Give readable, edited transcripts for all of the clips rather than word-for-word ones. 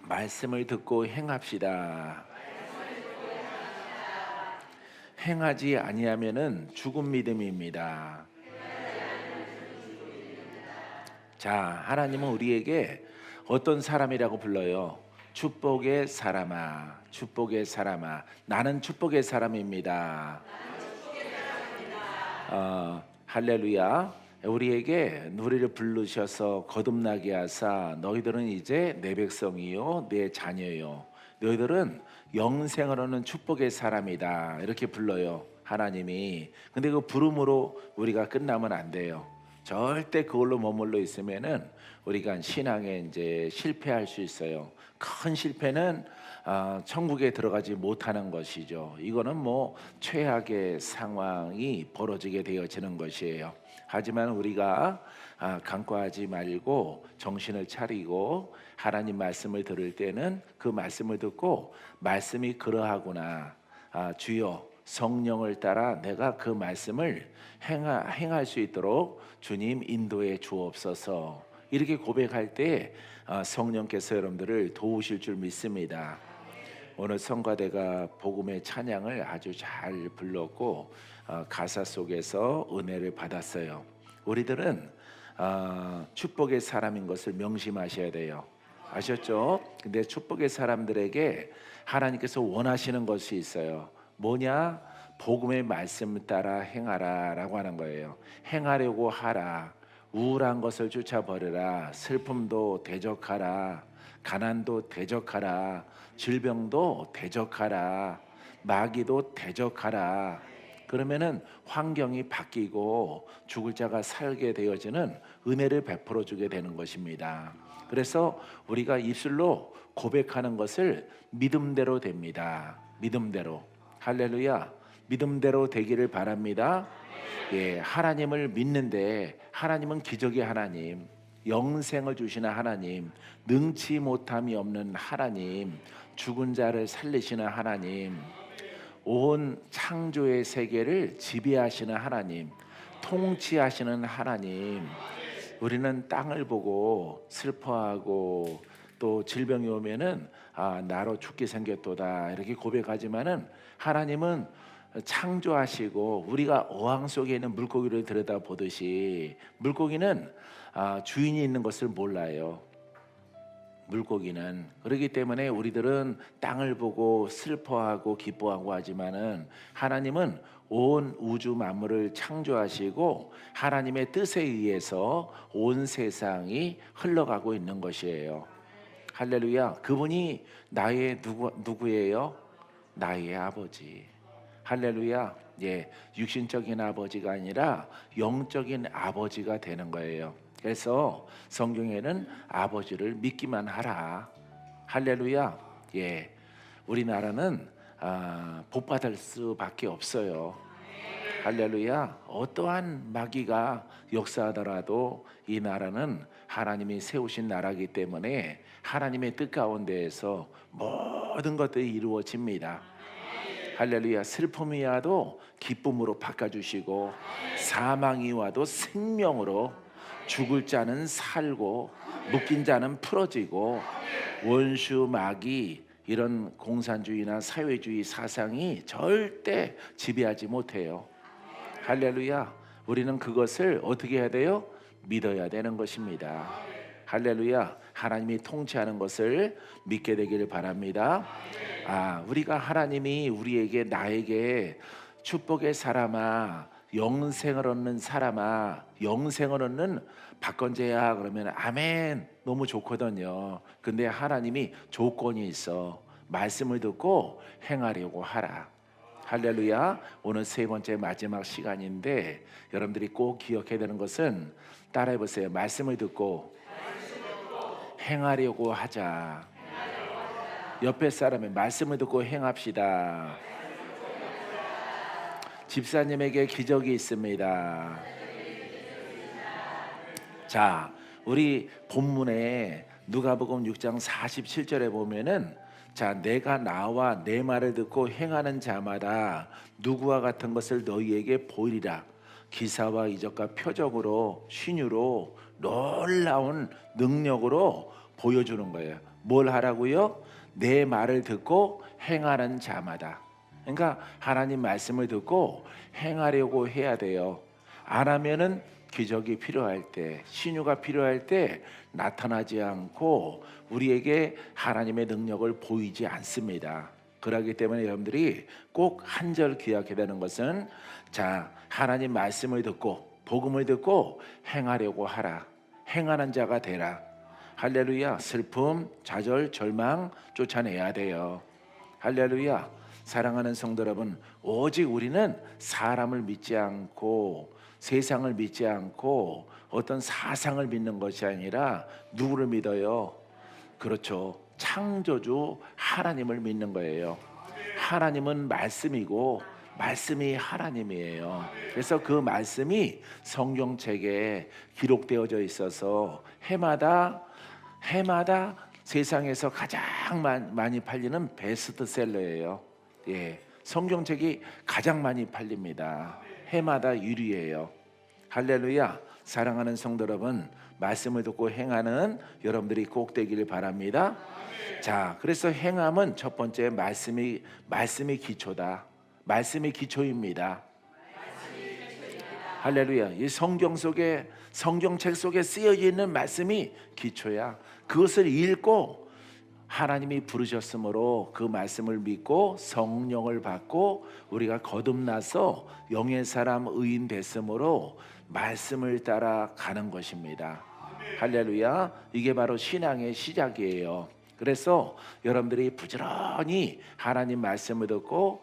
말씀을 듣고 행합시다. 행하지 아니하면은 죽은 믿음입니다. 자, 하나님은 우리에게 어떤 사람이라고 불러요? 축복의 사람아, 축복의 사람아. 나는 축복의 사람입니다. 할렐루야. 우리에게 노래를 부르셔서 거듭나게 하사 너희들은 이제 내 백성이요 내 자녀요 너희들은 영생을 얻는 축복의 사람이다 이렇게 불러요 하나님이. 근데 그 부름으로 우리가 끝나면 안 돼요. 절대 그걸로 머물러 있으면은 우리가 신앙에 이제 실패할 수 있어요. 큰 실패는 천국에 들어가지 못하는 것이죠. 이거는 뭐 최악의 상황이 벌어지게 되어지는 것이에요. 하지만 우리가 간과하지 말고 정신을 차리고 하나님 말씀을 들을 때는 그 말씀을 듣고 말씀이 그러하구나. 주여 성령을 따라 내가 그 말씀을 행할 수 있도록 주님 인도해 주옵소서. 이렇게 고백할 때 성령께서 여러분들을 도우실 줄 믿습니다. 오늘 성가대가 복음의 찬양을 아주 잘 불렀고 가사 속에서 은혜를 받았어요. 우리들은 축복의 사람인 것을 명심하셔야 돼요. 아셨죠? 근데 축복의 사람들에게 하나님께서 원하시는 것이 있어요. 뭐냐? 복음의 말씀을 따라 행하라 라고 하는 거예요. 행하려고 하라. 우울한 것을 쫓아버려라. 슬픔도 대적하라. 가난도 대적하라. 질병도 대적하라. 마귀도 대적하라. 그러면은 환경이 바뀌고 죽을 자가 살게 되어지는 은혜를 베풀어 주게 되는 것입니다. 그래서 우리가 입술로 고백하는 것을 믿음대로 됩니다. 믿음대로. 할렐루야. 믿음대로 되기를 바랍니다. 예, 하나님을 믿는데 하나님은 기적의 하나님, 영생을 주시는 하나님, 능치 못함이 없는 하나님, 죽은 자를 살리시는 하나님, 온 창조의 세계를 지배하시는 하나님, 통치하시는 하나님. 우리는 땅을 보고 슬퍼하고 또 질병이 오면은 나로 죽게 생겼도다 이렇게 고백하지만은 하나님은 창조하시고 우리가 어항 속에 있는 물고기를 들여다보듯이 물고기는 주인이 있는 것을 몰라요. 물고기는. 그렇기 때문에 우리들은 땅을 보고 슬퍼하고 기뻐하고 하지만은 하나님은 온 우주 만물을 창조하시고 하나님의 뜻에 의해서 온 세상이 흘러가고 있는 것이에요. 할렐루야. 그분이 나의 누구예요? 나의 아버지. 할렐루야. 예, 육신적인 아버지가 아니라 영적인 아버지가 되는 거예요. 그래서 성경에는 아버지를 믿기만 하라. 할렐루야. 예, 우리나라는 복 받을 수밖에 없어요. 할렐루야. 어떠한 마귀가 역사하더라도 이 나라는 하나님이 세우신 나라이기 때문에 하나님의 뜻 가운데에서 모든 것들이 이루어집니다. 할렐루야. 슬픔이 와도 기쁨으로 바꿔주시고 사망이 와도 생명으로, 죽을 자는 살고 묶인 자는 풀어지고 원수 마귀 이런 공산주의나 사회주의 사상이 절대 지배하지 못해요. 할렐루야. 우리는 그것을 어떻게 해야 돼요? 믿어야 되는 것입니다. 할렐루야. 하나님이 통치하는 것을 믿게 되기를 바랍니다. 우리가 하나님이 우리에게 나에게 축복의 사람아, 영생을 얻는 사람아, 영생을 얻는 박건재야 그러면 아멘 너무 좋거든요. 근데 하나님이 조건이 있어. 말씀을 듣고 행하려고 하라. 할렐루야. 오늘 세 번째 마지막 시간인데 여러분들이 꼭 기억해야 되는 것은 따라해 보세요. 말씀을 듣고 행하려고 하자. 옆에 사람의 말씀을 듣고 행합시다. 집사님에게 기적이 있습니다. 자, 우리 본문에 누가복음 6장 47절에 보면은 자, 내가 나와 내 말을 듣고 행하는 자마다 누구와 같은 것을 너희에게 보이리라. 기사와 이적과 표적으로 신유로 놀라운 능력으로 보여주는 거예요. 뭘 하라고요? 내 말을 듣고 행하는 자마다. 그러니까 하나님 말씀을 듣고 행하려고 해야 돼요. 안 하면은 기적이 필요할 때, 신유가 필요할 때 나타나지 않고 우리에게 하나님의 능력을 보이지 않습니다. 그렇기 때문에 여러분들이 꼭 한 절 기억해야 되는 것은, 자, 하나님 말씀을 듣고 복음을 듣고 행하려고 하라. 행하는 자가 되라. 할렐루야. 슬픔, 좌절, 절망 쫓아내야 돼요. 할렐루야. 사랑하는 성도 여러분, 오직 우리는 사람을 믿지 않고 세상을 믿지 않고 어떤 사상을 믿는 것이 아니라 누구를 믿어요? 그렇죠. 창조주 하나님을 믿는 거예요. 하나님은 말씀이고 말씀이 하나님이에요. 그래서 그 말씀이 성경책에 기록되어져 있어서 해마다 세상에서 가장 많이 팔리는 베스트셀러예요. 예, 성경책이 가장 많이 팔립니다. 해마다 1위예요. 할렐루야. 사랑하는 성도 여러분, 말씀을 듣고 행하는 여러분들이 꼭 되기를 바랍니다. 자, 그래서 행함은 첫 번째 말씀이 기초다. 말씀이 기초입니다. 할렐루야. 이 성경책 속에 쓰여져 있는 말씀이 기초야. 그것을 읽고 하나님이 부르셨으므로 그 말씀을 믿고 성령을 받고 우리가 거듭나서 영의 사람 의인 됐으므로 말씀을 따라 가는 것입니다. 할렐루야. 이게 바로 신앙의 시작이에요. 그래서 여러분들이 부지런히 하나님 말씀을 듣고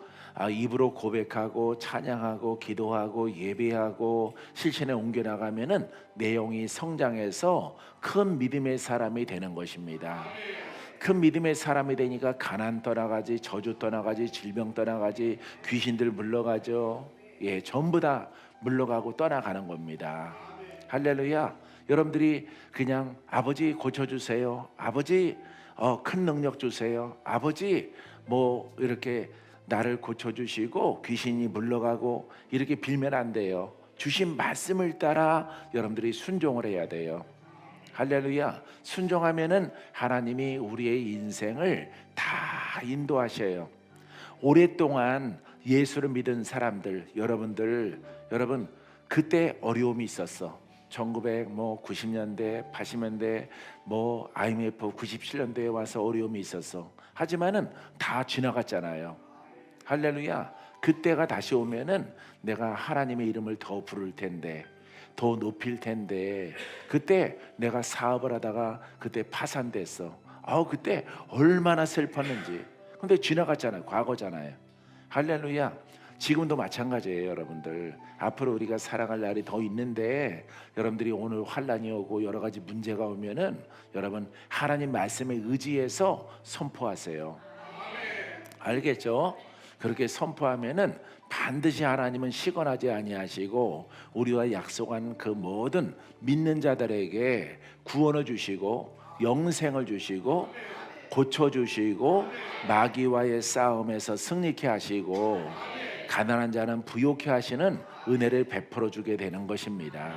입으로 고백하고 찬양하고 기도하고 예배하고 실천에 옮겨나가면은 내용이 성장해서 큰 믿음의 사람이 되는 것입니다. 큰 믿음의 사람이 되니까 가난 떠나가지, 저주 떠나가지, 질병 떠나가지, 귀신들 물러가죠. 예, 전부 다 물러가고 떠나가는 겁니다. 할렐루야. 여러분들이 그냥 아버지 고쳐주세요, 아버지 큰 능력 주세요, 아버지 뭐 이렇게 나를 고쳐주시고 귀신이 물러가고 이렇게 빌면 안 돼요. 주신 말씀을 따라 여러분들이 순종을 해야 돼요. 할렐루야. 순종하면은 하나님이 우리의 인생을 다 인도하셔요. 오랫동안 예수를 믿은 사람들, 여러분 그때 어려움이 있었어. 1990년대, 80년대, IMF 97년대에 와서 어려움이 있었어. 하지만은 다 지나갔잖아요. 할렐루야. 그때가 다시 오면은 내가 하나님의 이름을 더 부를 텐데, 더 높일 텐데, 그때 내가 사업을 하다가 그때 파산됐어. 그때 얼마나 슬펐는지. 근데 지나갔잖아요. 과거잖아요. 할렐루야. 지금도 마찬가지예요, 여러분들. 앞으로 우리가 살아갈 날이 더 있는데 여러분들이 오늘 환난이 오고 여러 가지 문제가 오면은 여러분 하나님 말씀에 의지해서 선포하세요. 알겠죠? 그렇게 선포하면은 반드시 하나님은 시건하지 아니하시고 우리와 약속한 그 모든 믿는 자들에게 구원을 주시고 영생을 주시고 고쳐주시고 마귀와의 싸움에서 승리케 하시고 가난한 자는 부욕케 하시는 은혜를 베풀어 주게 되는 것입니다.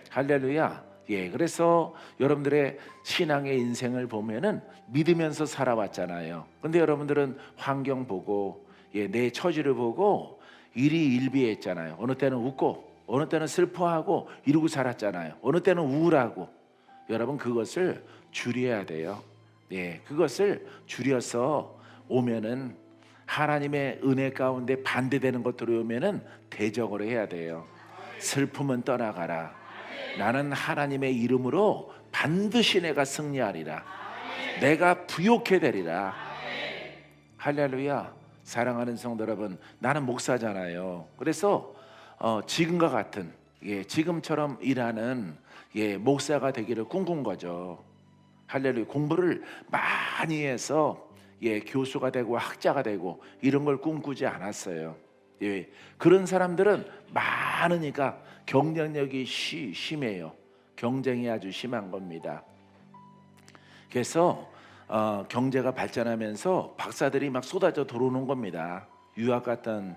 할렐루야. 예, 그래서 여러분들의 신앙의 인생을 보면은 믿으면서 살아왔잖아요. 근데 여러분들은 환경 보고 내 처지를 보고 일희일비했잖아요. 어느 때는 웃고 어느 때는 슬퍼하고 이러고 살았잖아요. 어느 때는 우울하고. 여러분 그것을 줄여야 돼요. 예, 그것을 줄여서 오면은 하나님의 은혜 가운데 반대되는 것들이 오면은 대적으로 해야 돼요. 슬픔은 떠나가라. 나는 하나님의 이름으로 반드시 내가 승리하리라. 내가 부욕해 되리라. 할렐루야. 사랑하는 성도 여러분, 나는 목사잖아요. 그래서 지금과 같은 지금처럼 일하는 목사가 되기를 꿈꾼 거죠. 할렐루야. 공부를 많이 해서 교수가 되고 학자가 되고 이런 걸 꿈꾸지 않았어요. 그런 사람들은 많으니까 경쟁력이 심해요. 경쟁이 아주 심한 겁니다. 그래서 경제가 발전하면서 박사들이 막 쏟아져 들어오는 겁니다. 유학 같은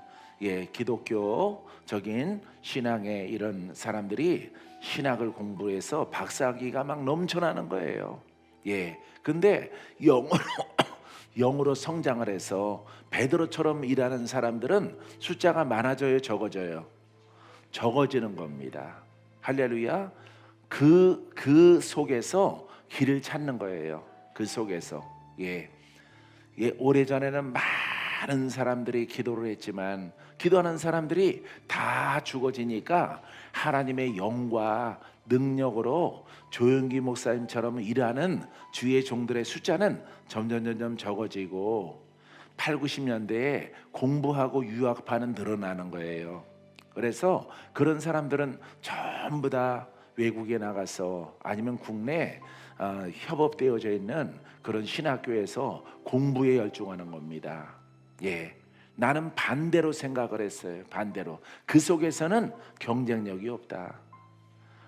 기독교적인 신앙의 이런 사람들이 신학을 공부해서 박사학위가 막 넘쳐나는 거예요. 예. 근데 영으로 영으로 성장을 해서 베드로처럼 일하는 사람들은 숫자가 많아져요, 적어져요? 적어지는 겁니다. 할렐루야. 그 속에서 길을 찾는 거예요. 그 속에서. 예. 예, 오래전에는 많은 사람들이 기도를 했지만 기도하는 사람들이 다 죽어지니까 하나님의 영과 능력으로 조영기 목사님처럼 일하는 주의 종들의 숫자는 점점 적어지고 8, 90년대에 공부하고 유학파는 늘어나는 거예요. 그래서 그런 사람들은 전부 다 외국에 나가서 아니면 국내 협업되어져 있는 그런 신학교에서 공부에 열중하는 겁니다. 예, 나는 반대로 생각을 했어요. 반대로. 그 속에서는 경쟁력이 없다.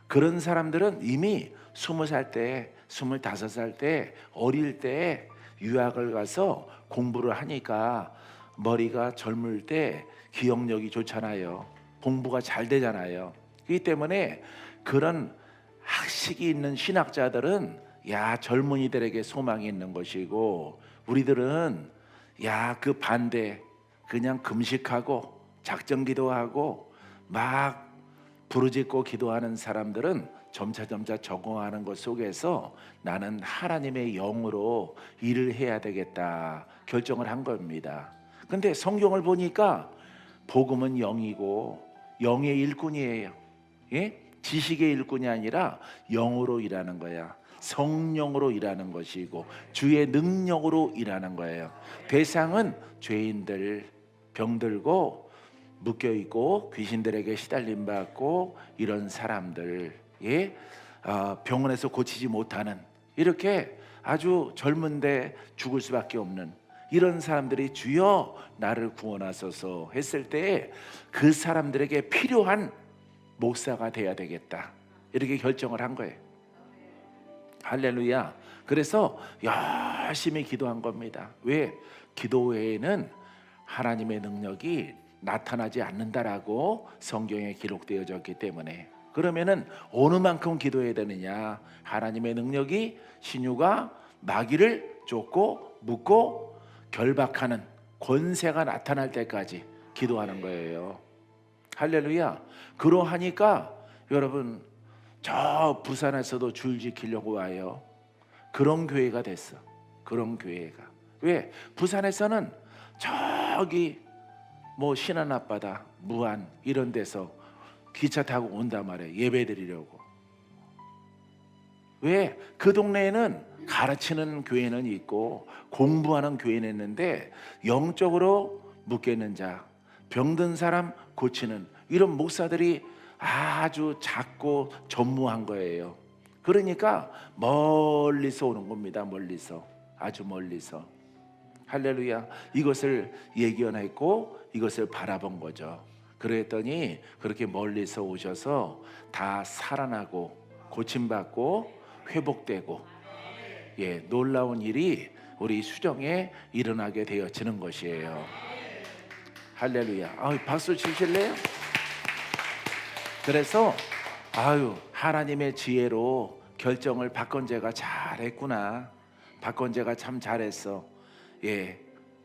그런 사람들은 이미 20살 때, 25살 때, 어릴 때 유학을 가서 공부를 하니까 머리가 젊을 때 기억력이 좋잖아요. 공부가 잘 되잖아요. 그렇기 때문에 그런 학식이 있는 신학자들은 야, 젊은이들에게 소망이 있는 것이고, 우리들은 야, 그 반대, 그냥 금식하고 작정 기도하고 막 부르짖고 기도하는 사람들은 점차 적응하는 것 속에서 나는 하나님의 영으로 일을 해야 되겠다 결정을 한 겁니다. 근데 성경을 보니까 복음은 영이고 영의 일꾼이에요. 예? 지식의 일꾼이 아니라 영으로 일하는 거야. 성령으로 일하는 것이고 주의 능력으로 일하는 거예요. 대상은 죄인들, 병들고 묶여있고 귀신들에게 시달림 받고 이런 사람들, 예? 병원에서 고치지 못하는, 이렇게 아주 젊은데 죽을 수밖에 없는 이런 사람들이 주여 나를 구원하소서 했을 때 그 사람들에게 필요한 목사가 돼야 되겠다, 이렇게 결정을 한 거예요. 할렐루야. 그래서 열심히 기도한 겁니다. 왜? 기도 외에는 하나님의 능력이 나타나지 않는다라고 성경에 기록되어졌기 때문에. 그러면은 어느 만큼 기도해야 되느냐? 하나님의 능력이 신유가 마귀를 쫓고 묶고 결박하는 권세가 나타날 때까지 기도하는 거예요. 할렐루야. 그러하니까 여러분, 저 부산에서도 줄 지키려고 와요. 그런 교회가 됐어. 그런 교회가. 왜? 부산에서는 저기 뭐 신안 앞바다, 무안 이런 데서 기차 타고 온단 말이에요. 예배 드리려고. 왜? 그 동네에는 가르치는 교회는 있고 공부하는 교회는 있는데 영적으로 묶여있는 자, 병든 사람 고치는 이런 목사들이 아주 작고 전무한 거예요. 그러니까 멀리서 오는 겁니다. 멀리서, 아주 멀리서. 할렐루야. 이것을 예견했고 이것을 바라본 거죠. 그랬더니 그렇게 멀리서 오셔서 다 살아나고 고침받고 회복되고, 예, 놀라운 일이 우리 수정에 일어나게 되어지는 것이에요. 할렐루야. 박수 치실래요? 그래서 하나님의 지혜로 결정을 박건재가 잘했구나. 박건재가 참 잘했어. 예.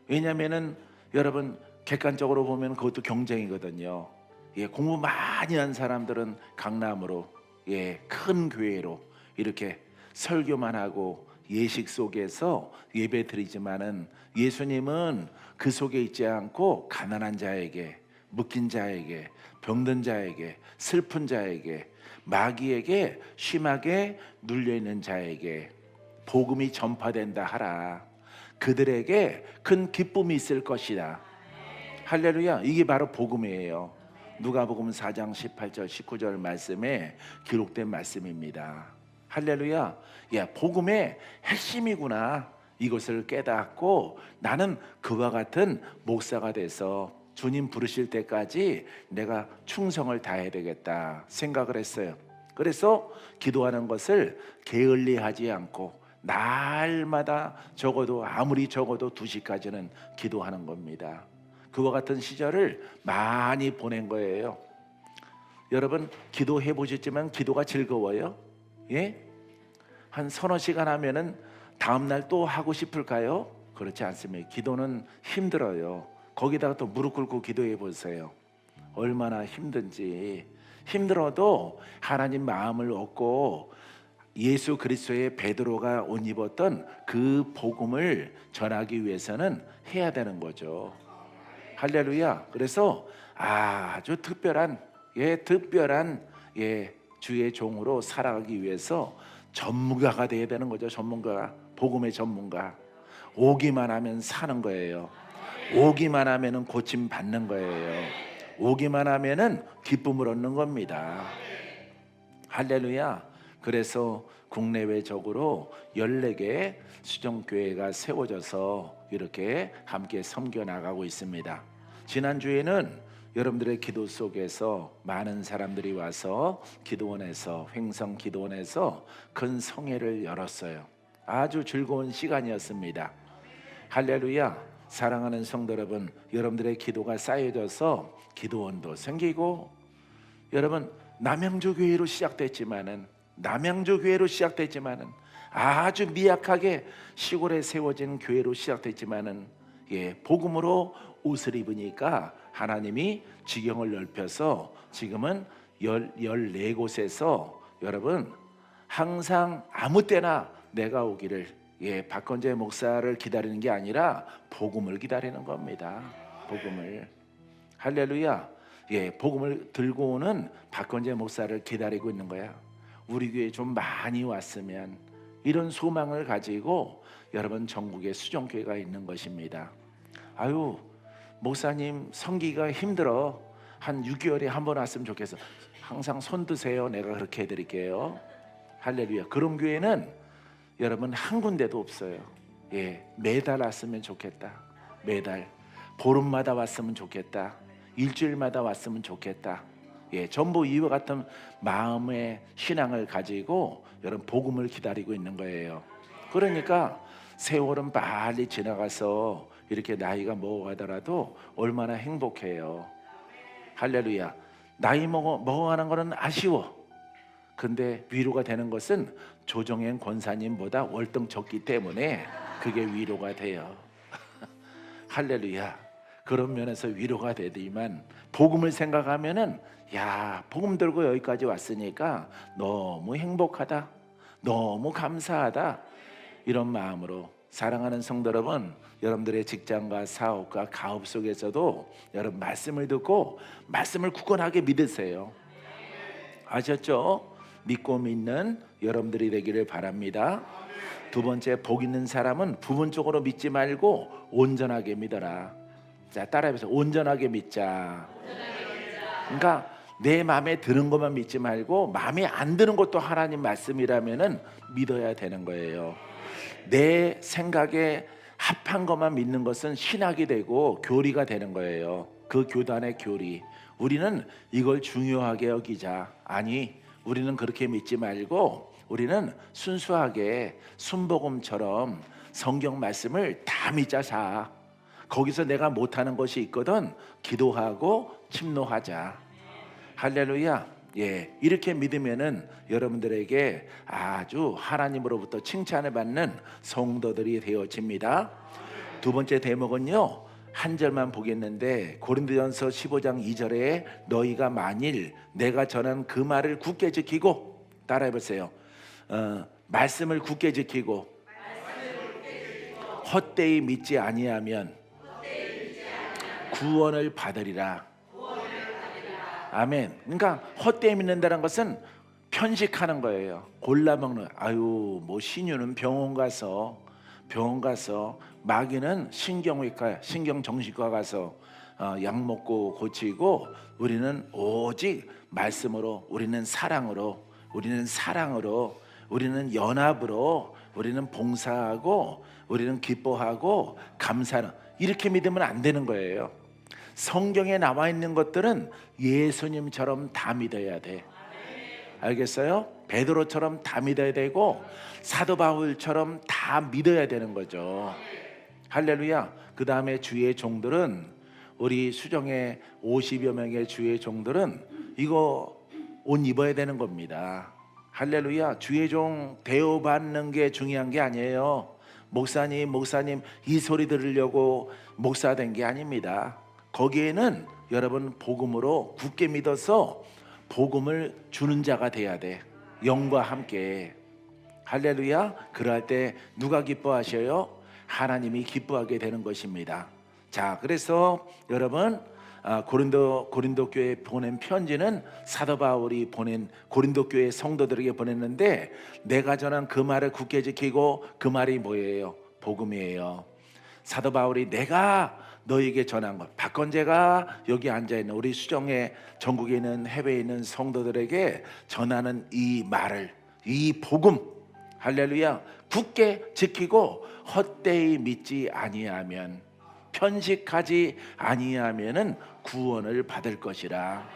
왜냐면은 여러분 객관적으로 보면 그것도 경쟁이거든요. 예, 공부 많이 한 사람들은 강남으로, 예, 큰 교회로 이렇게 설교만 하고 예식 속에서 예배 드리지만은 예수님은 그 속에 있지 않고 가난한 자에게, 묶인 자에게, 병든 자에게, 슬픈 자에게, 마귀에게 심하게 눌려 있는 자에게 복음이 전파된다 하라. 그들에게 큰 기쁨이 있을 것이다. 할렐루야. 이게 바로 복음이에요. 누가복음 4장 18절 19절 말씀에 기록된 말씀입니다. 할렐루야. 야, 복음의 핵심이구나. 이것을 깨닫고 나는 그와 같은 목사가 돼서 주님 부르실 때까지 내가 충성을 다해야 되겠다 생각을 했어요. 그래서 기도하는 것을 게을리하지 않고 날마다 아무리 적어도 2시까지는 기도하는 겁니다. 그와 같은 시절을 많이 보낸 거예요. 여러분 기도해 보셨지만 기도가 즐거워요? 예? 한 서너 시간 하면은 다음 날 또 하고 싶을까요? 그렇지 않습니다. 기도는 힘들어요. 거기다가 또 무릎 꿇고 기도해 보세요. 얼마나 힘든지. 힘들어도 하나님 마음을 얻고 예수 그리스도의 베드로가 옷 입었던 그 복음을 전하기 위해서는 해야 되는 거죠. 할렐루야. 그래서 아주 특별한 주의 종으로 살아가기 위해서 전문가가 돼야 되는 거죠. 전문가, 복음의 전문가. 오기만 하면 사는 거예요. 오기만 하면은 고침 받는 거예요. 오기만 하면은 기쁨을 얻는 겁니다. 할렐루야. 그래서 국내외적으로 14개 수정교회가 세워져서 이렇게 함께 섬겨 나가고 있습니다. 지난주에는 여러분들의 기도 속에서 많은 사람들이 와서 기도원에서, 횡성 기도원에서 큰 성회를 열었어요. 아주 즐거운 시간이었습니다. 할렐루야. 사랑하는 성도 여러분, 여러분들의 기도가 쌓여져서 기도원도 생기고, 여러분 남양주 교회로 시작됐지만은 아주 미약하게 시골에 세워진 교회로 시작됐지만은 복음으로 옷을 입으니까 하나님이 지경을 넓혀서 지금은 14곳에서 여러분 항상 아무 때나 내가 오기를, 박건재 목사를 기다리는 게 아니라 복음을 기다리는 겁니다. 복음을. 할렐루야. 복음을 들고 오는 박건재 목사를 기다리고 있는 거야. 우리 교회 좀 많이 왔으면, 이런 소망을 가지고 여러분 전국에 수정교회가 있는 것입니다. 아유, 목사님 섬기기가 힘들어. 한 6개월에 한 번 왔으면 좋겠어. 항상 손 드세요. 내가 그렇게 해드릴게요. 할렐루야. 그런 교회는 여러분 한 군데도 없어요. 매달 왔으면 좋겠다. 매달 보름마다 왔으면 좋겠다. 일주일마다 왔으면 좋겠다. 전부 이와 같은 마음의 신앙을 가지고 여러분 복음을 기다리고 있는 거예요. 그러니까 세월은 빨리 지나가서 이렇게 나이가 먹어가더라도 얼마나 행복해요. 할렐루야. 나이 먹어가는 거는 아쉬워. 근데 위로가 되는 것은 조정현 권사님보다 월등 적기 때문에 그게 위로가 돼요. 할렐루야. 그런 면에서 위로가 되지만, 복음을 생각하면은 복음 들고 여기까지 왔으니까 너무 행복하다, 너무 감사하다, 이런 마음으로 사랑하는 성도 여러분, 여러분들의 직장과 사업과 가업 속에서도 여러분 말씀을 듣고 말씀을 굳건하게 믿으세요. 아셨죠? 믿고 믿는 여러분들이 되기를 바랍니다. 두 번째, 복 있는 사람은 부분적으로 믿지 말고 온전하게 믿어라. 자, 따라해보세요. 온전하게 믿자. 그러니까 내 마음에 드는 것만 믿지 말고 마음에 안 드는 것도 하나님 말씀이라면은 믿어야 되는 거예요. 내 생각에 합한 것만 믿는 것은 신학이 되고 교리가 되는 거예요. 그 교단의 교리. 우리는 이걸 중요하게 여기자. 아니, 우리는 그렇게 믿지 말고 우리는 순수하게 순복음처럼 성경 말씀을 다 믿자. 자, 거기서 내가 못하는 것이 있거든 기도하고 침노하자. 할렐루야. 이렇게 믿으면은 여러분들에게 아주 하나님으로부터 칭찬을 받는 성도들이 되어집니다. 두 번째 대목은요, 한 절만 보겠는데, 고린도전서 15장 2절에 너희가 만일 내가 전한 그 말을 굳게 지키고, 따라해보세요. 말씀을 굳게 지키고 헛되이 믿지 아니하면 구원을 받으리라. 아멘. 그러니까 헛되이 믿는다는 것은 편식하는 거예요. 골라먹는. 아유, 뭐 신유는 병원 가서 마귀는 신경외과, 신경정신과 가서 약 먹고 고치고, 우리는 오직 말씀으로, 우리는 사랑으로, 우리는 연합으로, 우리는 봉사하고, 우리는 기뻐하고 감사하는, 이렇게 믿으면 안 되는 거예요. 성경에 나와 있는 것들은 예수님처럼 다 믿어야 돼. 알겠어요? 베드로처럼 다 믿어야 되고 사도 바울처럼 다 믿어야 되는 거죠. 할렐루야. 그 다음에 주의 종들은, 우리 수정의 50여 명의 주의 종들은 이거 옷 입어야 되는 겁니다. 할렐루야. 주의 종 대우받는 게 중요한 게 아니에요. 목사님 이 소리 들으려고 목사 된 게 아닙니다. 거기에는 여러분 복음으로 굳게 믿어서 복음을 주는 자가 돼야 돼. 영과 함께. 할렐루야. 그럴 때 누가 기뻐하셔요? 하나님이 기뻐하게 되는 것입니다. 자, 그래서 여러분 고린도 교회에 보낸 편지는 사도 바울이 보낸 고린도 교회 성도들에게 보냈는데, 내가 전한 그 말을 굳게 지키고, 그 말이 뭐예요? 복음이에요. 사도 바울이 내가 너에게 전한 것, 박건재가 여기 앉아있는 우리 수정회 전국에 있는 해외에 있는 성도들에게 전하는 이 말을, 이 복음, 할렐루야, 굳게 지키고 헛되이 믿지 아니하면, 편식하지 아니하면은 구원을 받을 것이라.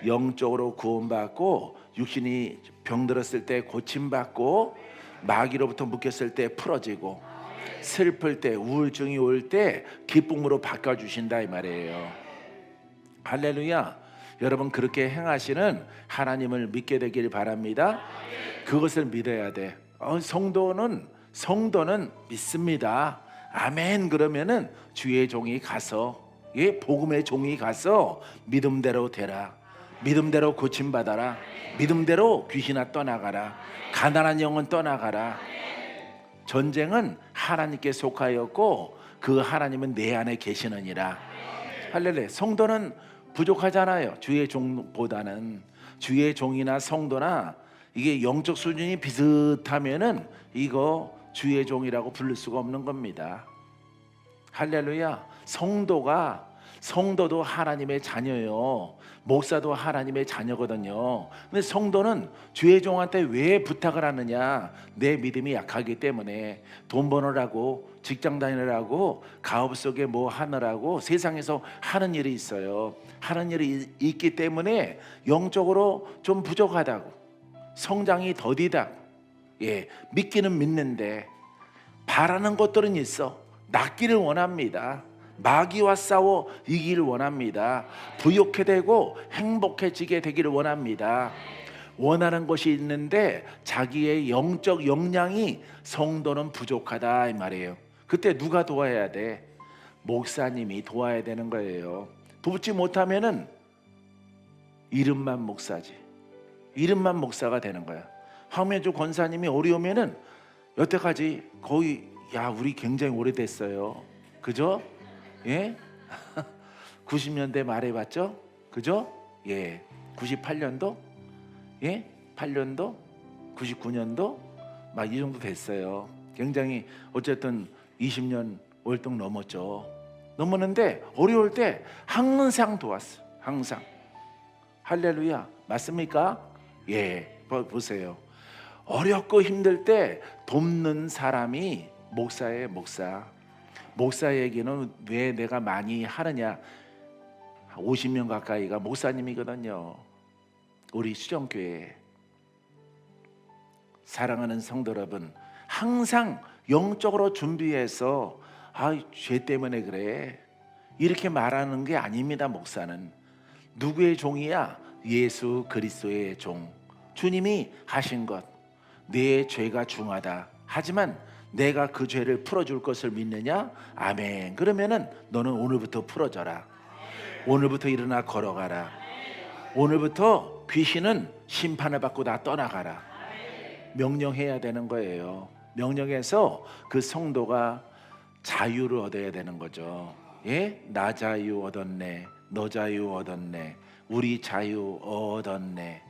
영적으로 구원받고, 육신이 병들었을 때 고침받고, 마귀로부터 묶였을 때 풀어지고, 슬플 때, 우울증이 올 때 기쁨으로 바꿔주신다 이 말이에요. 할렐루야. 여러분 그렇게 행하시는 하나님을 믿게 되길 바랍니다. 그것을 믿어야 돼. 성도는 믿습니다. 아멘. 그러면은 주의 종이 가서, 복음의 종이 가서 믿음대로 되라. 믿음대로 고침받아라. 믿음대로 귀신아 떠나가라. 가난한 영은 떠나가라. 전쟁은 하나님께 속하였고 그 하나님은 내 안에 계시느니라. 할렐루야. 성도는 부족하잖아요. 주의 종보다는. 주의 종이나 성도나 이게 영적 수준이 비슷하면은 이거 주의 종이라고 부를 수가 없는 겁니다. 할렐루야. 성도도 하나님의 자녀예요. 목사도 하나님의 자녀거든요. 근데 성도는 주의 종한테 왜 부탁을 하느냐? 내 믿음이 약하기 때문에. 돈 버느라고, 직장 다니느라고, 가업 속에 뭐 하느라고 세상에서 하는 일이 있어요. 하는 일이 있기 때문에 영적으로 좀 부족하다고, 성장이 더디다고. 믿기는 믿는데 바라는 것들은 있어. 낫기를 원합니다. 마귀와 싸워 이기를 원합니다. 부욕해 되고 행복해지게 되기를 원합니다. 원하는 것이 있는데 자기의 영적 역량이, 성도는 부족하다 이 말이에요. 그때 누가 도와야 돼? 목사님이 도와야 되는 거예요. 돕지 못하면은 이름만 목사지, 이름만 목사가 되는 거야. 황면주 권사님이 어려우면은 여태까지 거의, 우리 굉장히 오래됐어요. 그죠? 90년대 말에 봤죠? 그죠? 98년도? 8년도? 99년도? 막 이 정도 됐어요. 굉장히 어쨌든 20년 월등 넘었죠. 넘었는데 어려울 때 항상 도왔어. 항상. 할렐루야. 맞습니까? 보세요. 어렵고 힘들 때 돕는 사람이 목사예요. 목사에게는 왜 내가 많이 하느냐? 50명 가까이가 목사님이거든요. 우리 수정교회. 사랑하는 성도 여러분, 항상 영적으로 준비해서 죄 때문에 그래 이렇게 말하는 게 아닙니다. 목사는 누구의 종이야? 예수 그리스도의 종. 주님이 하신 것, 내 죄가 중하다. 하지만 내가 그 죄를 풀어줄 것을 믿느냐? 아멘. 그러면은 너는 오늘부터 풀어져라. 오늘부터 일어나 걸어가라. 오늘부터 귀신은 심판을 받고 다 떠나가라. 명령해야 되는 거예요. 명령해서 그 성도가 자유를 얻어야 되는 거죠. 나 자유 얻었네, 너 자유 얻었네, 우리 자유 얻었네.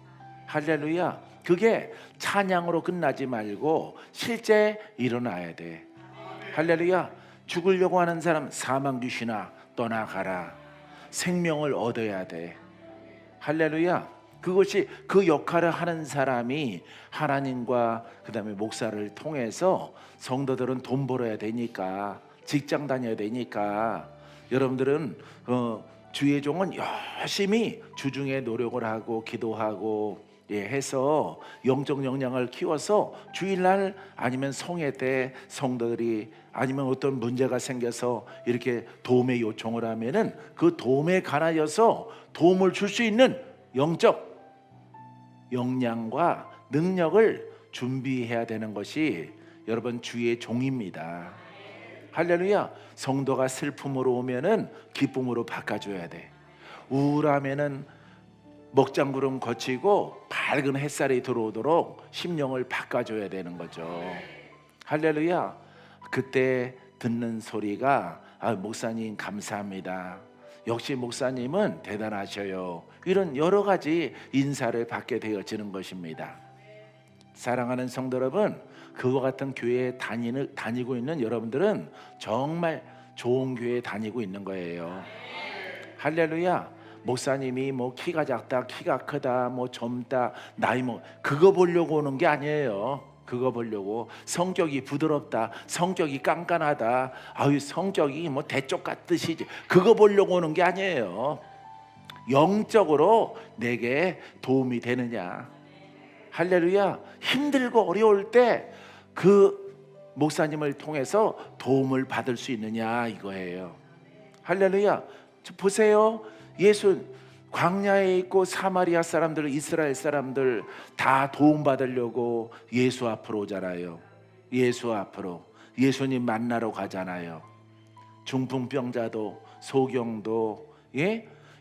할렐루야. 그게 찬양으로 끝나지 말고 실제 일어나야 돼. 할렐루야. 죽으려고 하는 사람 사망 귀신아 떠나가라. 생명을 얻어야 돼. 할렐루야. 그것이 그 역할을 하는 사람이 하나님과 그다음에 목사를 통해서, 성도들은 돈 벌어야 되니까, 직장 다녀야 되니까, 여러분들은 주의 종은 열심히 주중에 노력을 하고 기도하고 해서 영적 역량을 키워서 주일날 아니면 성회 때 성도들이 아니면 어떤 문제가 생겨서 이렇게 도움의 요청을 하면은 그 도움에 관하여서 도움을 줄 수 있는 영적 역량과 능력을 준비해야 되는 것이 여러분 주의 종입니다. 할렐루야. 성도가 슬픔으로 오면은 기쁨으로 바꿔줘야 돼. 우울하면은 먹장구름 거치고 밝은 햇살이 들어오도록 심령을 바꿔줘야 되는 거죠. 할렐루야. 그때 듣는 소리가 목사님 감사합니다. 역시 목사님은 대단하셔요. 이런 여러 가지 인사를 받게 되어지는 것입니다. 사랑하는 성도 여러분, 그와 같은 교회에 다니고 있는 여러분들은 정말 좋은 교회에 다니고 있는 거예요. 할렐루야. 목사님이 뭐 키가 작다, 키가 크다, 뭐 젊다, 나이 그거 보려고 오는 게 아니에요. 그거 보려고 성격이 부드럽다, 성격이 깐깐하다, 성격이 뭐 대쪽 같듯이 그거 보려고 오는 게 아니에요. 영적으로 내게 도움이 되느냐. 할렐루야. 힘들고 어려울 때 그 목사님을 통해서 도움을 받을 수 있느냐 이거예요. 할렐루야. 보세요. 예수 광야에 있고 사마리아 사람들, 이스라엘 사람들 다 도움 받으려고 예수 앞으로 오잖아요. 예수 앞으로 예수님 만나러 가잖아요. 중풍병자도 소경도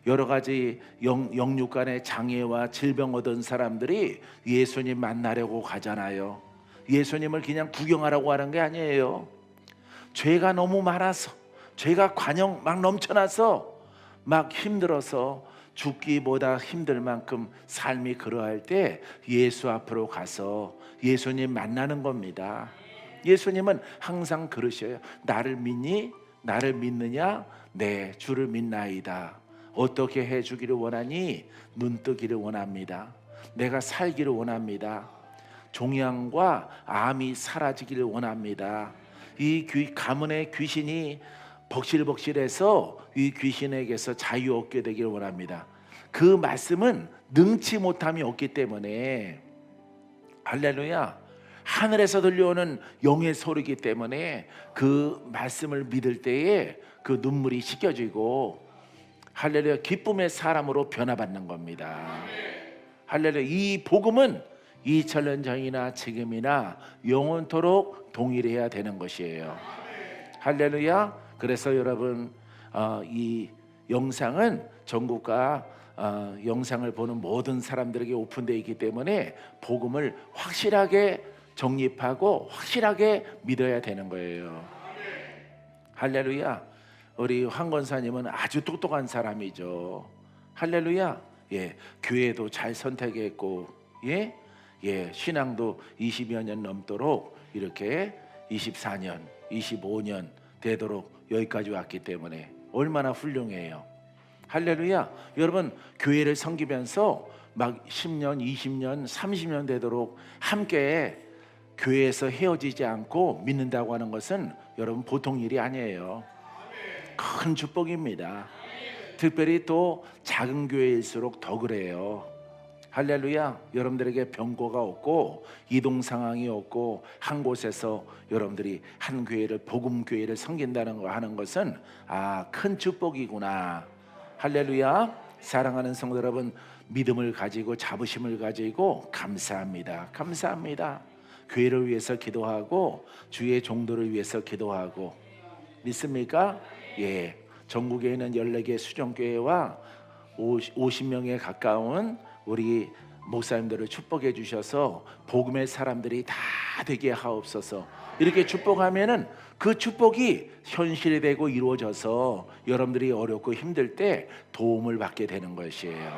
여러 가지 영육간의 장애와 질병 얻은 사람들이 예수님 만나려고 가잖아요. 예수님을 그냥 구경하라고 하는 게 아니에요. 죄가 너무 많아서, 죄가 관영 막 넘쳐나서 막 힘들어서 죽기보다 힘들 만큼 삶이 그러할 때 예수 앞으로 가서 예수님 만나는 겁니다. 예수님은 항상 그러셔요. 나를 믿니? 나를 믿느냐? 네, 주를 믿나이다. 어떻게 해주기를 원하니? 눈뜨기를 원합니다. 내가 살기를 원합니다. 종양과 암이 사라지기를 원합니다. 이 가문의 귀신이 벅실벅실해서 이 귀신에게서 자유 얻게 되기를 원합니다. 그 말씀은 능치 못함이 없기 때문에, 할렐루야, 하늘에서 들려오는 영의 소리이기 때문에 그 말씀을 믿을 때에 그 눈물이 씻겨지고, 할렐루야, 기쁨의 사람으로 변화받는 겁니다. 할렐루야. 이 복음은 2000년 전이나 지금이나 영원토록 동일해야 되는 것이에요. 할렐루야. 그래서 여러분, 이 영상은 전국과 영상을 보는 모든 사람들에게 오픈되어 있기 때문에 복음을 확실하게 정립하고 확실하게 믿어야 되는 거예요. 할렐루야. 우리 황 권사님은 아주 똑똑한 사람이죠. 할렐루야. 교회도 잘 선택했고, 신앙도 20여 년 넘도록 이렇게 24년, 25년 되도록 여기까지 왔기 때문에 얼마나 훌륭해요. 할렐루야. 여러분, 교회를 섬기면서 막 10년, 20년, 30년 되도록 함께 교회에서 헤어지지 않고 믿는다고 하는 것은 여러분 보통 일이 아니에요. 큰 축복입니다. 특별히 또 작은 교회일수록 더 그래요. 할렐루야. 여러분들에게 병고가 없고 이동 상황이 없고 한 곳에서 여러분들이 한 교회를, 복음 교회를 섬긴다는 거 하는 것은 큰 축복이구나. 할렐루야. 사랑하는 성도 여러분, 믿음을 가지고 자부심을 가지고 감사합니다. 감사합니다. 교회를 위해서 기도하고 주의 종도를 위해서 기도하고, 믿습니까? 전국에 있는 14개 수정교회와 50명에 가까운 우리 목사님들을 축복해 주셔서 복음의 사람들이 다 되게 하옵소서. 이렇게 축복하면은 그 축복이 현실이 되고 이루어져서 여러분들이 어렵고 힘들 때 도움을 받게 되는 것이에요.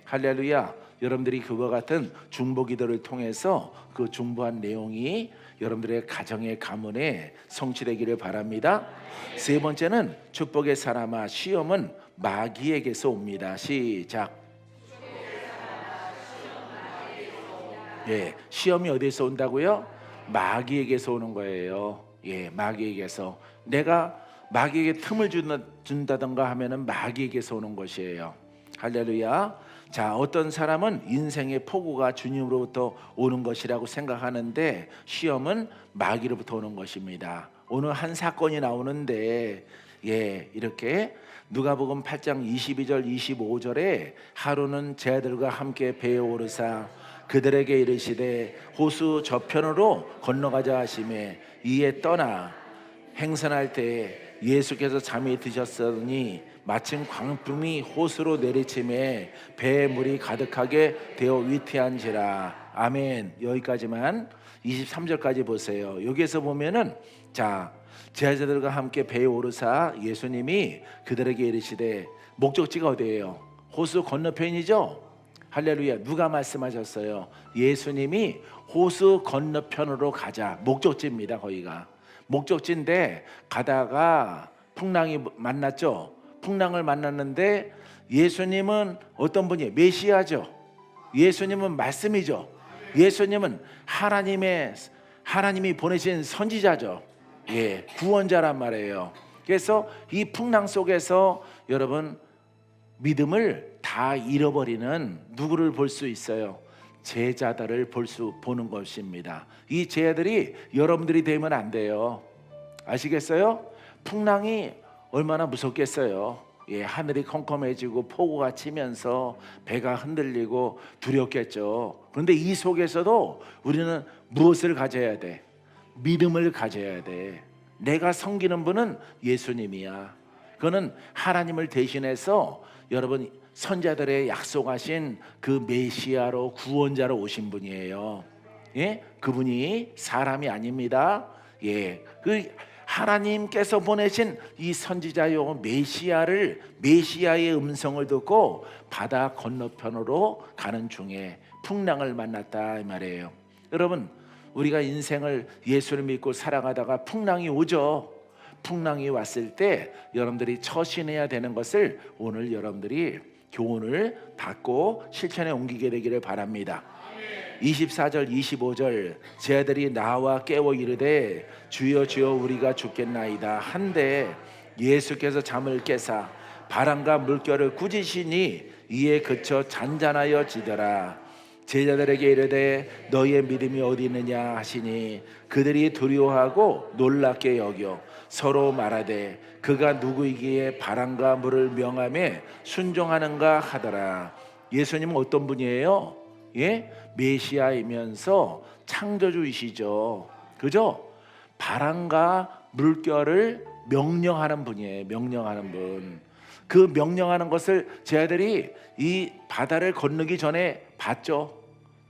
할렐루야. 여러분들이 그와 같은 중보기도를 통해서 그 중보한 내용이 여러분들의 가정의 가문에 성취되기를 바랍니다. 세 번째는 축복의 사람아, 시험은 마귀에게서 옵니다. 시작. 시험이 어디에서 온다고요? 마귀에게서 오는 거예요. 마귀에게서. 내가 마귀에게 틈을 준다던가 하면은 마귀에게서 오는 것이에요. 할렐루야. 자, 어떤 사람은 인생의 포구가 주님으로부터 오는 것이라고 생각하는데 시험은 마귀로부터 오는 것입니다. 오늘 한 사건이 나오는데 이렇게 누가복음 8장 22절 25절에 하루는 제 아들과 함께 배에 오르사 그들에게 이르시되 호수 저편으로 건너가자 하시매 이에 떠나 행선할 때 예수께서 잠이 드셨으니 마침 광풍이 호수로 내리침에 배에 물이 가득하게 되어 위태한지라. 아멘. 여기까지만. 23절까지 보세요. 여기에서 보면은 자, 제자들과 함께 배에 오르사 예수님이 그들에게 이르시되, 목적지가 어디예요? 호수 건너편이죠. 할렐루야. 누가 말씀하셨어요? 예수님이 호수 건너편으로 가자. 목적지입니다. 거기가 목적지인데 가다가 풍랑이 만났죠. 풍랑을 만났는데 예수님은 어떤 분이에요? 메시아죠. 예수님은 말씀이죠. 예수님은 하나님이 보내신 선지자죠. 예, 구원자란 말이에요. 그래서 이 풍랑 속에서 여러분 믿음을 다 잃어버리는 누구를 볼 수 있어요? 제자들을 보는 것입니다. 이 제자들이 여러분들이 되면 안 돼요. 아시겠어요? 풍랑이 얼마나 무섭겠어요. 예, 하늘이 컴컴해지고 폭우가 치면서 배가 흔들리고 두렵겠죠. 그런데 이 속에서도 우리는 무엇을 가져야 돼? 믿음을 가져야 돼. 내가 섬기는 분은 예수님이야. 그는 하나님을 대신해서 여러분 선자들의 약속하신 그 메시아로 구원자로 오신 분이에요. 예? 그분이 사람이 아닙니다. 예, 그 하나님께서 보내신 이 선지자요 메시아의 음성을 듣고 바다 건너편으로 가는 중에 풍랑을 만났다 이 말이에요. 여러분 우리가 인생을 예수를 믿고 살아가다가 풍랑이 오죠. 풍랑이 왔을 때 여러분들이 처신해야 되는 것을 오늘 여러분들이 교훈을 받고 실천에 옮기게 되기를 바랍니다. 24절 25절 제자들이 나와 깨워 이르되 주여 주여 우리가 죽겠나이다 한데 예수께서 잠을 깨사 바람과 물결을 꾸짖으시니 이에 그쳐 잔잔하여 지더라. 제자들에게 이르되 너희의 믿음이 어디 있느냐 하시니 그들이 두려워하고 놀랍게 여겨 서로 말하되 그가 누구이기에 바람과 물을 명하며 순종하는가 하더라. 예수님은 어떤 분이에요? 예? 메시아이면서 창조주이시죠. 그죠? 바람과 물결을 명령하는 분이에요. 명령하는 분. 그 명령하는 것을 제자들이 이 바다를 건너기 전에 봤죠.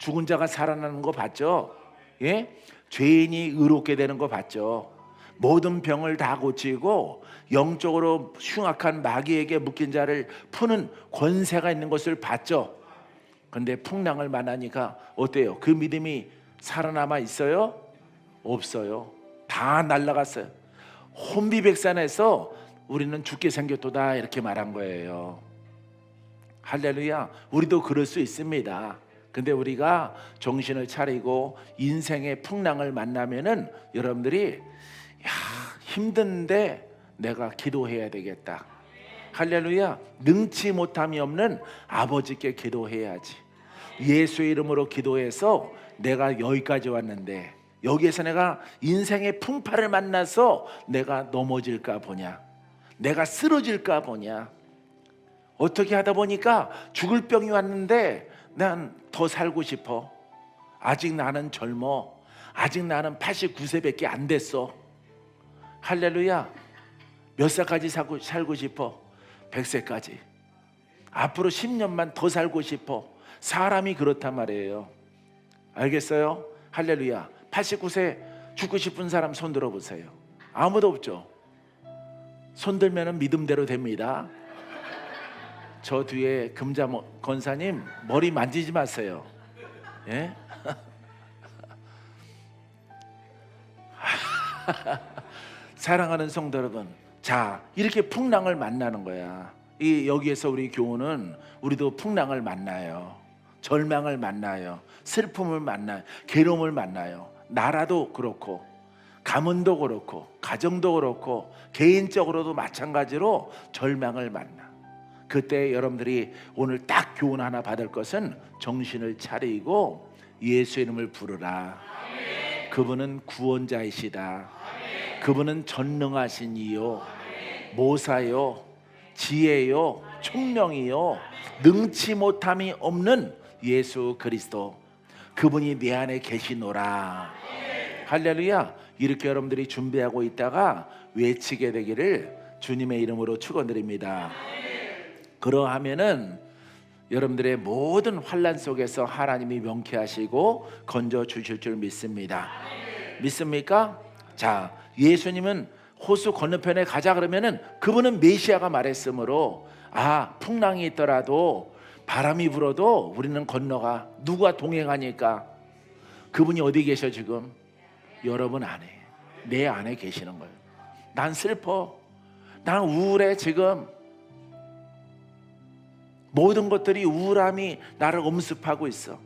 죽은 자가 살아나는 거 봤죠. 예? 죄인이 의롭게 되는 거 봤죠. 모든 병을 다 고치고 영적으로 흉악한 마귀에게 묶인 자를 푸는 권세가 있는 것을 봤죠. 근데 풍랑을 만나니까 어때요? 그 믿음이 살아남아 있어요? 없어요. 다 날아갔어요. 혼비백산해서 우리는 죽게 생겼도다 이렇게 말한 거예요. 할렐루야. 우리도 그럴 수 있습니다. 근데 우리가 정신을 차리고 인생의 풍랑을 만나면은 여러분들이 힘든데 내가 기도해야 되겠다. 할렐루야. 능치 못함이 없는 아버지께 기도해야지. 예수의 이름으로 기도해서 내가 여기까지 왔는데 여기에서 내가 인생의 풍파를 만나서 내가 넘어질까 보냐, 내가 쓰러질까 보냐, 어떻게 하다 보니까 죽을 병이 왔는데 난 더 살고 싶어. 아직 나는 젊어. 아직 나는 89세밖에 안 됐어. 할렐루야. 몇 살까지 살고 싶어? 100세까지. 앞으로 10년만 더 살고 싶어. 사람이 그렇단 말이에요. 알겠어요? 할렐루야. 89세 죽고 싶은 사람 손 들어보세요. 아무도 없죠? 손 들면 믿음대로 됩니다. 저 뒤에 금자 권사님 머리 만지지 마세요. 예? 사랑하는 성도 여러분, 자 이렇게 풍랑을 만나는 거야. 여기에서 우리 교훈은 우리도 풍랑을 만나요. 절망을 만나요. 슬픔을 만나요. 괴로움을 만나요. 나라도 그렇고 가문도 그렇고 가정도 그렇고 개인적으로도 마찬가지로 절망을 만나. 그때 여러분들이 오늘 딱 교훈 하나 받을 것은 정신을 차리고 예수 이름을 부르라. 그분은 구원자이시다. 그분은 전능하신 이요 모사요 지혜요 총명이요 능치 못함이 없는 예수 그리스도. 그분이 내 안에 계시노라. 할렐루야. 이렇게 여러분들이 준비하고 있다가 외치게 되기를 주님의 이름으로 축원드립니다. 그러하면은 여러분들의 모든 환난 속에서 하나님이 명쾌하시고 건져 주실 줄 믿습니다. 믿습니까? 자, 예수님은 호수 건너편에 가자 그러면은 그분은 메시아가 말했으므로 풍랑이 있더라도 바람이 불어도 우리는 건너가. 누가 동행하니까? 그분이 어디 계셔 지금? 여러분 안에, 내 안에 계시는 거예요. 난 슬퍼, 난 우울해. 지금 모든 것들이 우울함이 나를 엄습하고 있어.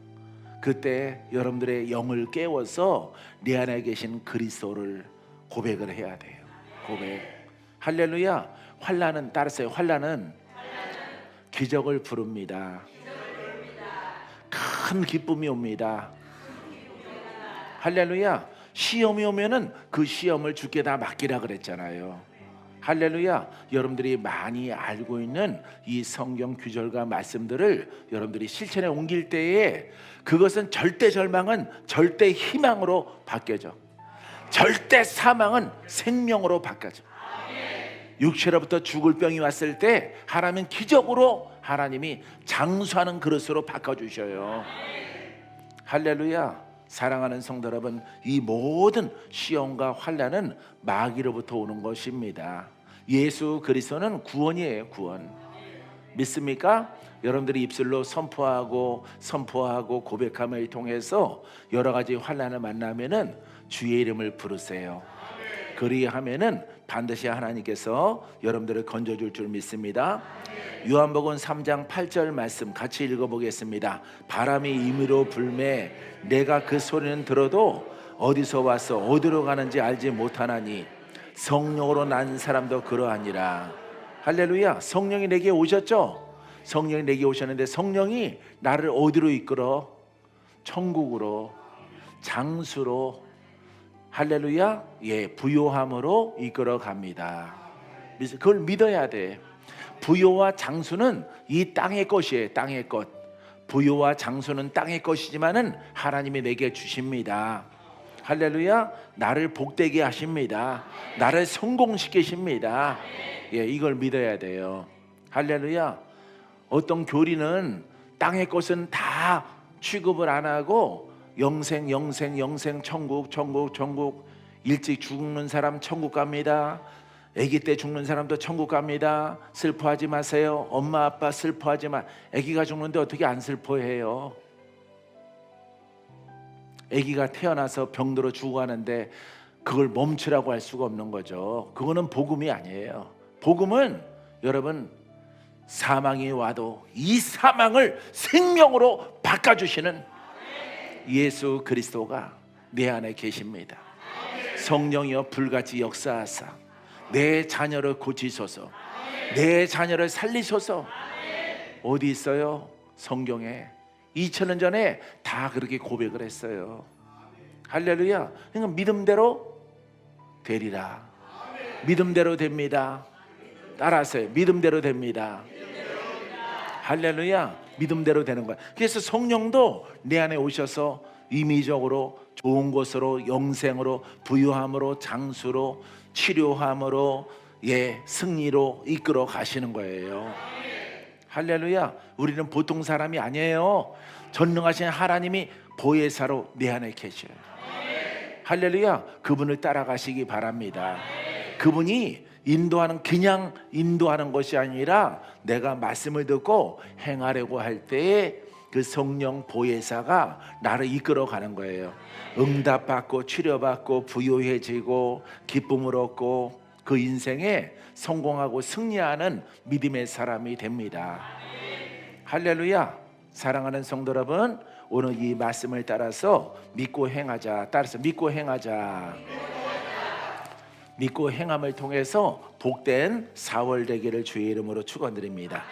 그때 여러분들의 영을 깨워서 내 안에 계신 그리스도를 고백을 해야 돼요. 고백. 할렐루야. 환난은, 따르세요. 환난은 기적을 부릅니다. 큰 기쁨이 옵니다. 할렐루야. 시험이 오면은 그 시험을 주께 다 맡기라 그랬잖아요. 할렐루야. 여러분들이 많이 알고 있는 이 성경 규절과 말씀들을 여러분들이 실천에 옮길 때에 그것은 절대 절망은 절대 희망으로 바뀌어져. 절대 사망은 생명으로 바뀌어져. 육체로부터 죽을 병이 왔을 때 하나님은 기적으로 하나님이 장수하는 그릇으로 바꿔주셔요. 할렐루야. 사랑하는 성도 여러분, 이 모든 시험과 환난은 마귀로부터 오는 것입니다. 예수 그리스도는 구원이에요. 구원. 믿습니까? 여러분들이 입술로 선포하고 고백함을 통해서 여러 가지 환난을 만나면은 주의 이름을 부르세요. 그리하면은 반드시 하나님께서 여러분들을 건져줄 줄 믿습니다. 요한복음 3장 8절 말씀 같이 읽어보겠습니다. 바람이 임의로 불매 내가 그 소리는 들어도 어디서 와서 어디로 가는지 알지 못하나니 성령으로 난 사람도 그러하니라. 할렐루야. 성령이 내게 오셨죠? 성령이 내게 오셨는데 성령이 나를 어디로 이끌어? 천국으로, 장수로, 할렐루야. 부요함으로 이끌어 갑니다. 그걸 믿어야 돼. 부요와 장수는 이 땅의 것이에요. 땅의 것. 부요와 장수는 땅의 것이지만은 하나님이 내게 주십니다. 할렐루야. 나를 복되게 하십니다. 나를 성공시키십니다. 이걸 믿어야 돼요. 할렐루야. 어떤 교리는 땅의 것은 다 취급을 안 하고 영생 천국 일찍 죽는 사람 천국 갑니다. 아기 때 죽는 사람도 천국 갑니다. 슬퍼하지 마세요. 엄마 아빠 슬퍼하지 마. 아기가 죽는데 어떻게 안 슬퍼해요? 아기가 태어나서 병들어 죽어가는데 그걸 멈추라고 할 수가 없는 거죠. 그거는 복음이 아니에요. 복음은 여러분 사망이 와도 이 사망을 생명으로 바꿔주시는 예수 그리스도가 내 안에 계십니다. 성령이여 불같이 역사하사 내 자녀를 고치소서. 내 자녀를 살리소서. 어디 있어요? 성경에 2000년 전에 다 그렇게 고백을 했어요. 할렐루야. 그러니까 믿음대로 되리라. 믿음대로 됩니다. 따라하세요. 믿음대로 됩니다. 할렐루야. 믿음대로 되는 거야. 그래서 성령도 내 안에 오셔서 임의적으로 좋은 것으로, 영생으로, 부유함으로, 장수로, 치료함으로, 승리로 이끌어 가시는 거예요. 할렐루야. 우리는 보통 사람이 아니에요. 전능하신 하나님이 보혜사로 내 안에 계셔요. 할렐루야. 그분을 따라가시기 바랍니다. 그분이 그냥 인도하는 것이 아니라 내가 말씀을 듣고 행하려고 할 때에 그 성령 보혜사가 나를 이끌어 가는 거예요. 응답받고 치료받고 부유해지고 기쁨을 얻고 그 인생에 성공하고 승리하는 믿음의 사람이 됩니다. 할렐루야. 사랑하는 성도 여러분, 오늘 이 말씀을 따라서 믿고 행하자. 따라서 믿고 행하자. 믿고 행함을 통해서 복된 4월 되기를 주의 이름으로 축원드립니다.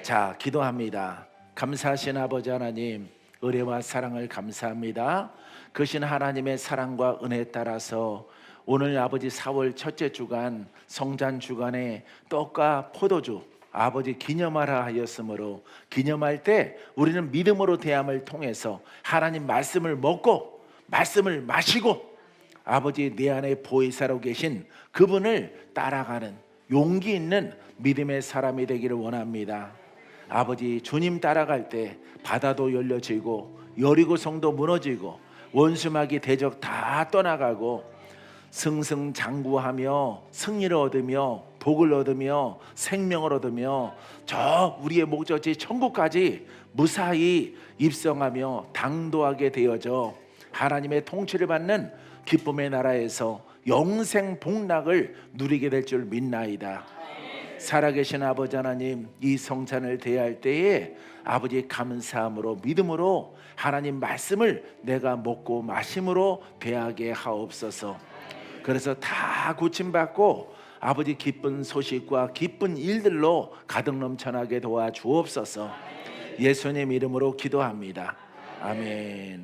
자, 기도합니다. 감사하신 아버지 하나님, 은혜와 사랑을 감사합니다. 그신 하나님의 사랑과 은혜에 따라서 오늘 아버지 4월 첫째 주간 성찬 주간에 떡과 포도주 아버지 기념하라 하였으므로 기념할 때 우리는 믿음으로 대함을 통해서 하나님 말씀을 먹고 말씀을 마시고 아버지 내 안에 보혜사로 계신 그분을 따라가는 용기 있는 믿음의 사람이 되기를 원합니다. 아버지 주님 따라갈 때 바다도 열려지고 여리고성도 무너지고 원수마귀 대적 다 떠나가고 승승장구하며 승리를 얻으며 복을 얻으며 생명을 얻으며 저 우리의 목적지 천국까지 무사히 입성하며 당도하게 되어져 하나님의 통치를 받는 기쁨의 나라에서 영생 복락을 누리게 될 줄 믿나이다. 살아계신 아버지 하나님, 이 성찬을 대할 때에 아버지 감사함으로 믿음으로 하나님 말씀을 내가 먹고 마심으로 대하게 하옵소서. 그래서 다 고침받고 아버지 기쁜 소식과 기쁜 일들로 가득 넘쳐나게 도와주옵소서. 예수님 이름으로 기도합니다. 아멘.